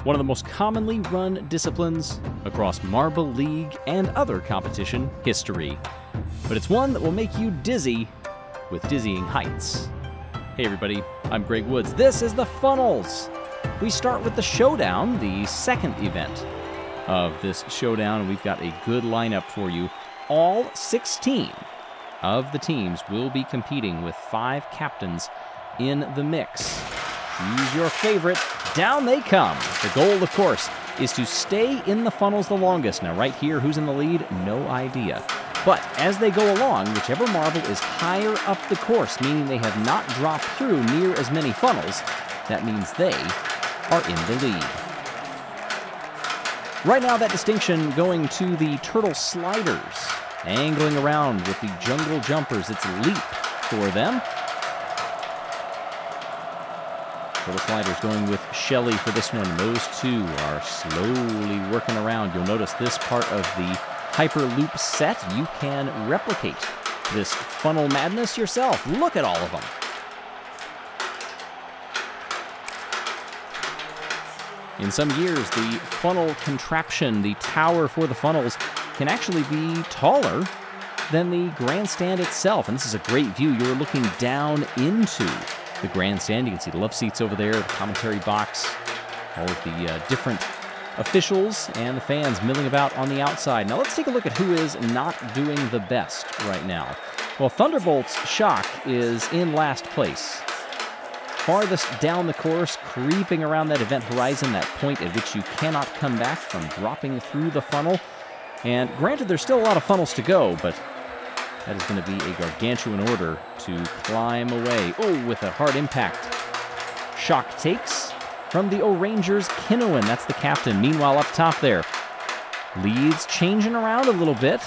one of the most commonly run disciplines across Marble League and other competition history. But it's one that will make you dizzy with dizzying heights. Hey everybody, I'm Greg Woods. This is the Funnels. We start with the Showdown, the second event of this Showdown, and we've got a good lineup for you. All 16 of the teams will be competing with 5 captains in the mix. Choose your favorite. Down they come. The goal, of course, is to stay in the funnels the longest. Now, right here, who's in the lead? No idea. But as they go along, whichever marble is higher up the course, meaning they have not dropped through near as many funnels, that means they are in the lead. Right now, that distinction going to the turtle sliders. Angling around with the jungle jumpers. It's leap for them. Turtle sliders going with Shelle for this one. Those two are slowly working around. You'll notice this part of the Hyperloop set. You can replicate this funnel madness yourself. Look at all of them. In some years, the funnel contraption, the tower for the funnels, can actually be taller than the grandstand itself. And this is a great view. You're looking down into the grandstand. You can see the love seats over there, the commentary box, all of the different officials and the fans milling about on the outside. Now let's take a look at who is not doing the best right now. Well, Thunderbolt's Shock is in last place. Farthest down the course, creeping around that event horizon, that point at which you cannot come back from dropping through the funnel. And granted, there's still a lot of funnels to go, but that is going to be a gargantuan order to climb away. Oh, with a hard impact. Shock takes from the O'Rangers Kinnowan. That's the captain. Meanwhile, up top there, leads changing around a little bit.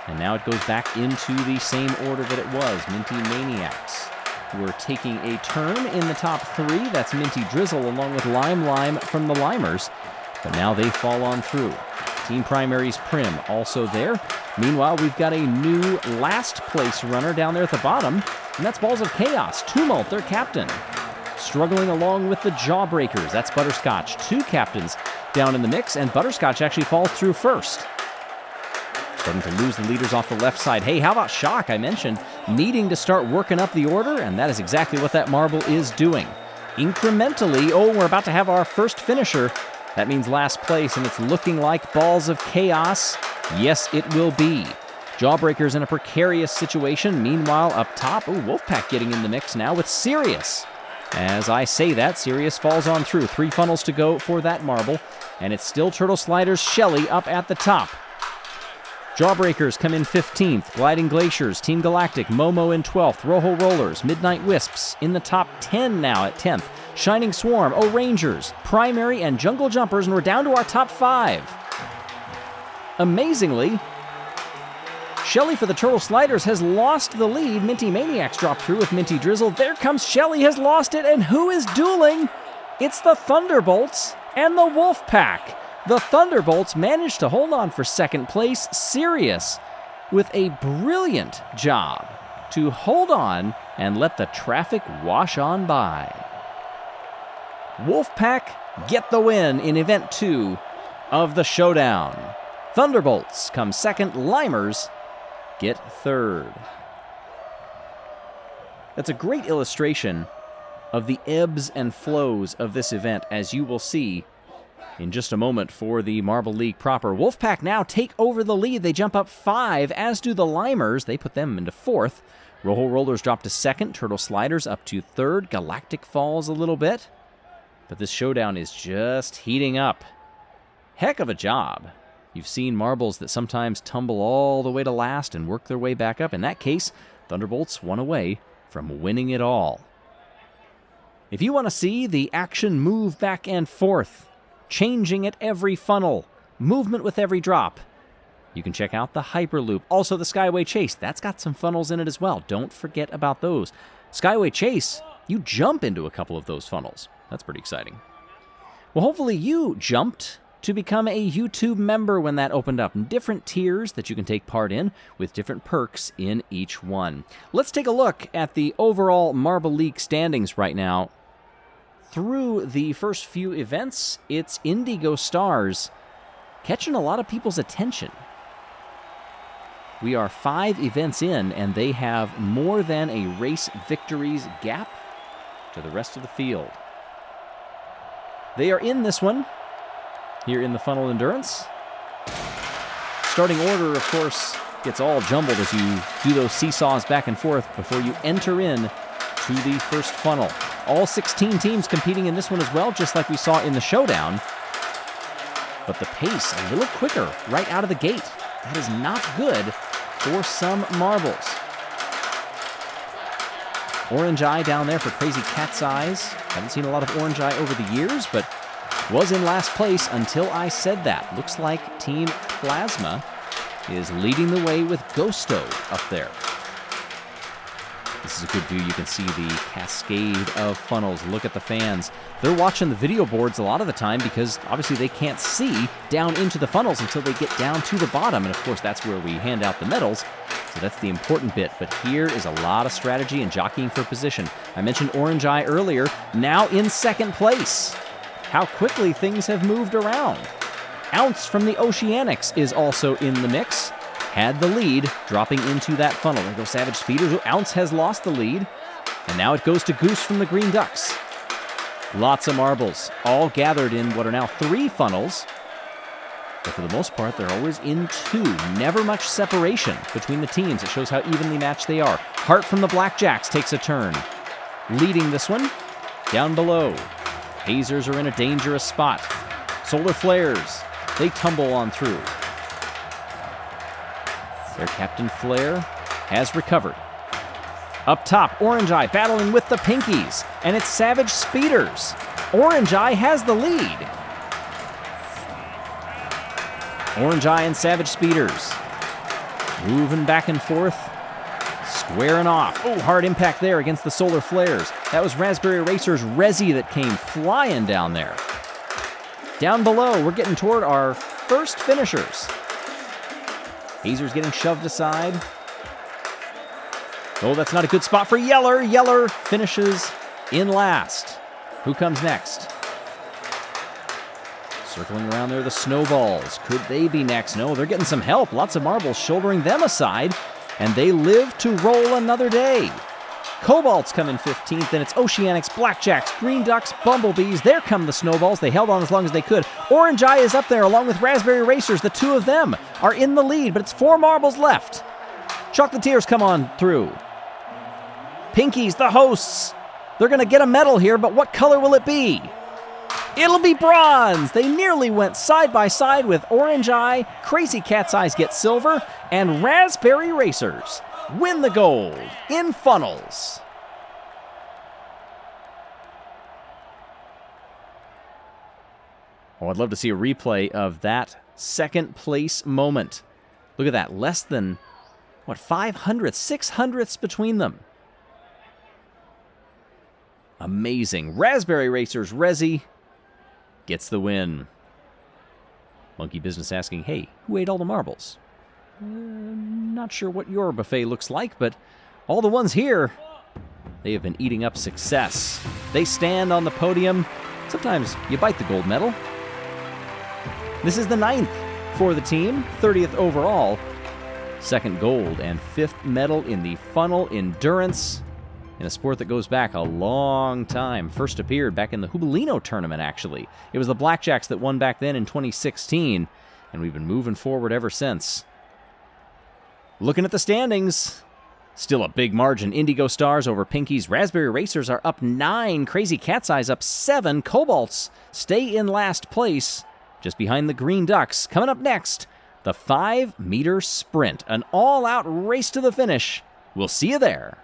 And now it goes back into the same order that it was. Minty Maniacs were taking a turn in the top 3. That's Minty Drizzle along with Lime from the Limers. But now they fall on through. Team Primaries Prim also there. Meanwhile, we've got a new last place runner down there at the bottom, and that's Balls of Chaos. Tumult, their captain. Struggling along with the Jawbreakers. That's Butterscotch. 2 captains down in the mix, and Butterscotch actually falls through first. Starting to lose the leaders off the left side. Hey, how about Shock? I mentioned needing to start working up the order, and that is exactly what that marble is doing. Incrementally, we're about to have our first finisher. That means last place, and it's looking like Balls of Chaos. Yes, it will be. Jawbreakers in a precarious situation. Meanwhile, up top, Wolfpack getting in the mix now with Sirius. As I say that, Sirius falls on through. 3 funnels to go for that marble, and it's still Turtle Sliders Shelle up at the top. Jawbreakers come in 15th. Gliding Glaciers, Team Galactic, Momo in 12th. Rojo Rollers, Midnight Wisps in the top 10 now at 10th. Shining Swarm, O'Rangers, Primary, and Jungle Jumpers, and we're down to our top 5. Amazingly, Shelle for the Turtle Sliders has lost the lead. Minty Maniacs drop through with Minty Drizzle. There comes Shelle, has lost it, and who is dueling? It's the Thunderbolts and the Wolfpack. The Thunderbolts managed to hold on for second place. Sirius with a brilliant job to hold on and let the traffic wash on by. Wolfpack get the win in Event 2 of the Showdown. Thunderbolts come second. Limers get third. That's a great illustration of the ebbs and flows of this event, as you will see in just a moment for the Marble League proper. Wolfpack now take over the lead. They jump up 5, as do the Limers. They put them into 4th. Rojo Rollers drop to 2nd. Turtle Sliders up to 3rd. Galactic falls a little bit. But this Showdown is just heating up. Heck of a job. You've seen marbles that sometimes tumble all the way to last and work their way back up. In that case, Thunderbolts won away from winning it all. If you want to see the action move back and forth, changing at every funnel, movement with every drop, you can check out the Hyperloop. Also the Skyway Chase. That's got some funnels in it as well. Don't forget about those. Skyway Chase, you jump into a couple of those funnels. That's pretty exciting. Well, hopefully you jumped to become a YouTube member when that opened up. Different tiers that you can take part in with different perks in each one. Let's take a look at the overall Marble League standings right now. through the first few events, it's Indigo Stars catching a lot of people's attention. We are 5 events in, and they have more than a race victories gap to the rest of the field. They are in this one, here in the Funnel Endurance. Starting order, of course, gets all jumbled as you do those seesaws back and forth before you enter in to the first funnel. All 16 teams competing in this one as well, just like we saw in the Showdown. But the pace a little quicker right out of the gate. That is not good for some marbles. Orange Eye down there for Crazy Cat's Eyes. Haven't seen a lot of Orange Eye over the years, but was in last place until I said that. Looks like Team Plasma is leading the way with Ghosto up there. This is a good view. You can see the cascade of funnels. Look at the fans. They're watching the video boards a lot of the time because obviously they can't see down into the funnels until they get down to the bottom. And of course, that's where we hand out the medals. So that's the important bit. But here is a lot of strategy and jockeying for position. I mentioned Orange Eye earlier, now in second place. How quickly things have moved around. Ounce from the Oceanics is also in the mix. Had the lead, dropping into that funnel. There goes Savage Speeders. Ounce has lost the lead. And now it goes to Goose from the Green Ducks. Lots of marbles, all gathered in what are now 3 funnels. But for the most part, they're always in 2. Never much separation between the teams. It shows how evenly matched they are. Hart from the Blackjacks takes a turn. Leading this one. Down below, Hazers are in a dangerous spot. Solar Flares, they tumble on through. Their Captain Flare has recovered. Up top, Orange Eye battling with the Pinkies, and it's Savage Speeders. Orange Eye has the lead. Orange Eye and Savage Speeders moving back and forth, squaring off. Oh, hard impact there against the Solar Flares. That was Raspberry Racer's Resi that came flying down there. Down below, we're getting toward our first finishers. Hazer's getting shoved aside. Oh, that's not a good spot for Yeller. Yeller finishes in last. Who comes next? Circling around there, the Snowballs. Could they be next? No, they're getting some help. Lots of marbles shouldering them aside, and they live to roll another day. Cobalt's come in 15th, and it's Oceanics, Blackjacks, Green Ducks, Bumblebees. There come the Snowballs. They held on as long as they could. Orange Eye is up there along with Raspberry Racers. The 2 of them are in the lead, but it's 4 marbles left. Chocolatiers come on through. Pinkies, the hosts. They're going to get a medal here, but what color will it be? It'll be bronze. They nearly went side by side with Orange Eye. Crazy Cat's Eyes get silver, and Raspberry Racers win the gold in funnels. Oh, I'd love to see a replay of that second place moment. Look at that. Less than, 600ths between them. Amazing. Raspberry Racers Resi gets the win. Monkey Business asking, hey, who ate all the marbles? Not sure what your buffet looks like, but all the ones here, they have been eating up success. They stand on the podium. Sometimes you bite the gold medal. This is the 9th for the team, 30th overall. 2nd gold and 5th medal in the funnel endurance in a sport that goes back a long time. First appeared back in the Jubilino tournament, actually. It was the Blackjacks that won back then in 2016, and we've been moving forward ever since. Looking at the standings, still a big margin. Indigo Stars over Pinkies. Raspberry Racers are up 9. Crazy Cat's Eyes up 7. Cobalts stay in last place, just behind the Green Ducks. Coming up next, the 5-meter sprint. An all-out race to the finish. We'll see you there.